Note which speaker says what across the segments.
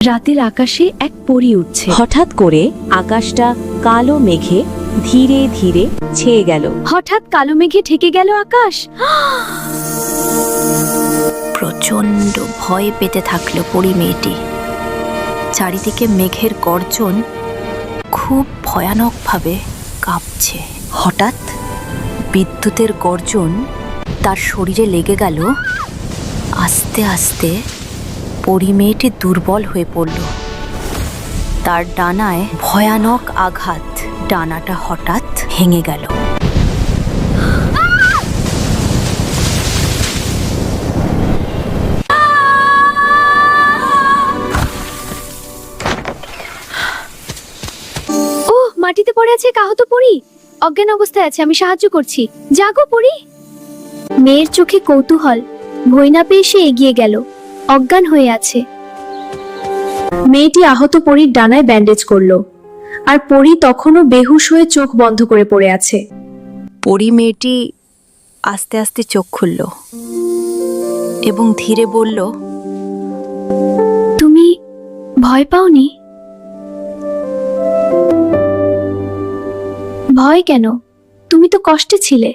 Speaker 1: রাতের আকাশে এক পরী উঠছে।
Speaker 2: হঠাৎ করে আকাশটা কালো মেঘে ধীরে ধীরে ছেয়ে গেল।
Speaker 1: হঠাৎ কালো মেঘে ঢেকে গেল আকাশ।
Speaker 3: প্রচণ্ড ভয় পেতে থাকলো পরী মেয়েটি। চারিদিকে মেঘের গর্জন খুব ভয়ানকভাবে কাঁপছে। হঠাৎ বিদ্যুতের গর্জন তার শরীরে লেগে গেল। আস্তে আস্তে পরী মেয়েটি দুর্বল হয়ে পড়ল। তার ডানায় ভয়ানক আঘাত, ডানাটা হঠাৎ ভেঙে গেল।
Speaker 1: মাটিতে পড়ে আছে কাহত পরী, অজ্ঞান অবস্থায় আছে, আমি সাহায্য করছি। জাগো পরী। মেয়ের চোখে কৌতূহল, ভয় না পেয়ে সে এগিয়ে গেল। অজ্ঞান হয়ে আছে। মেয়েটি আহত পরীর ডানায় ব্যান্ডেজ করলো, আর পরী তখনও বেহুশ হয়ে চোখ বন্ধ করে পড়ে আছে।
Speaker 3: পরী মেয়েটি আস্তে আস্তে চোখ খুলল এবং ধীরে বলল,
Speaker 1: তুমি ভয় পাওনি? ভয় কেন? তুমি তো কষ্টে ছিলে।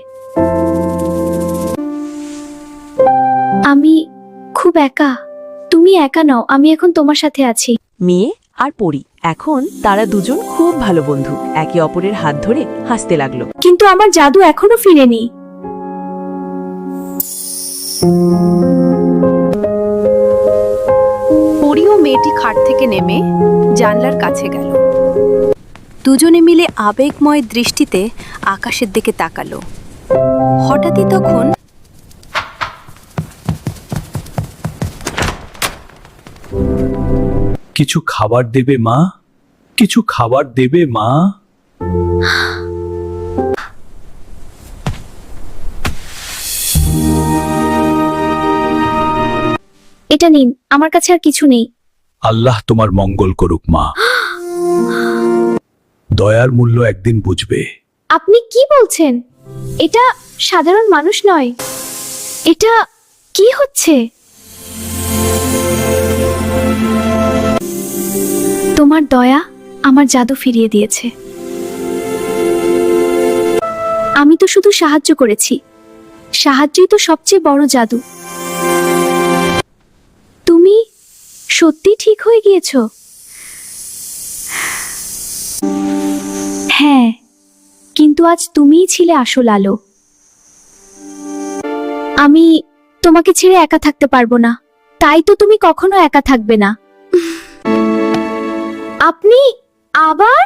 Speaker 1: আমি খুব একা। তুমি একা নও, আমি এখন তোমার সাথে আছি।
Speaker 2: মেয়ে আর পরী এখন তারা দুজন খুব ভালো বন্ধু। একে অপরের হাত ধরে হাসতে লাগলো।
Speaker 1: কিন্তু আমার জাদু এখনো ফিরেনি।
Speaker 3: পরী ও মেয়েটি খাট থেকে নেমে জানলার কাছে গেল। দুজনে মিলে আবেগময় দৃষ্টিতে আকাশের দিকে তাকালো। হঠাৎই তখন
Speaker 4: কিছু খাবার দেবে মা? কিছু খাবার দেবে মা?
Speaker 1: এটা নিন, আমার কাছে আর কিছু নেই।
Speaker 4: আল্লাহ তোমার মঙ্গল করুক মা। দয়ার মূল্য একদিন বুঝবে।
Speaker 1: আপনি কি বলছেন? এটা সাধারণ মানুষ নয়। এটা কি হচ্ছে? তোমার দয়া আমার জাদু ফিরিয়ে দিয়েছে। আমি তো শুধু সাহায্য করেছি। সাহায্যই তো সবচেয়ে বড় জাদু। তুমি সত্যি ঠিক হয়ে গিয়েছো? হ্যাঁ, কিন্তু আজ তুমিই ছিলে আসল আলো। আমি তোমাকে ছেড়ে একা থাকতে পারবো না, তাই তো তুমি কখনো একা থাকবে না। আপনি আবার?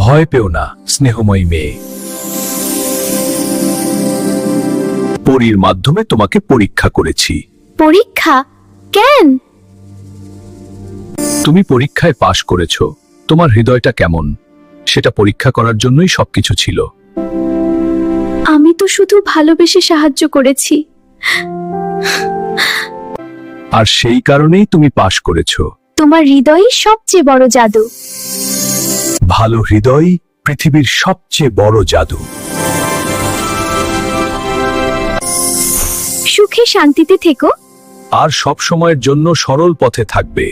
Speaker 4: ভয় পেও না স্নেহময়ী মেয়ে। পরীর মাধ্যমে তোমাকে পরীক্ষা করেছি।
Speaker 1: পরীক্ষা? কেন?
Speaker 4: তুমি পরীক্ষায় পাশ করেছো। তোমার হৃদয়টা কেমন সেটা পরীক্ষা করার জন্যই সবকিছু ছিল।
Speaker 1: আমি তো শুধু ভালোবেসে সাহায্য করেছি।
Speaker 4: আর সেই কারণেই তুমি পাশ করেছো।
Speaker 1: তোমার হৃদয়ই সবচেয়ে বড় জাদু।
Speaker 4: ভালো হৃদয় পৃথিবীর সবচেয়ে বড় জাদু।
Speaker 1: সুখে শান্তিতে থেকো।
Speaker 4: আর সব সময়ের জন্য সরল পথে থাকবে।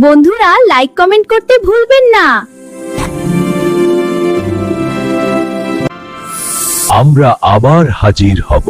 Speaker 1: বন্ধুরা, লাইক কমেন্ট করতে ভুলবেন না।
Speaker 4: আমরা আবার হাজির হব।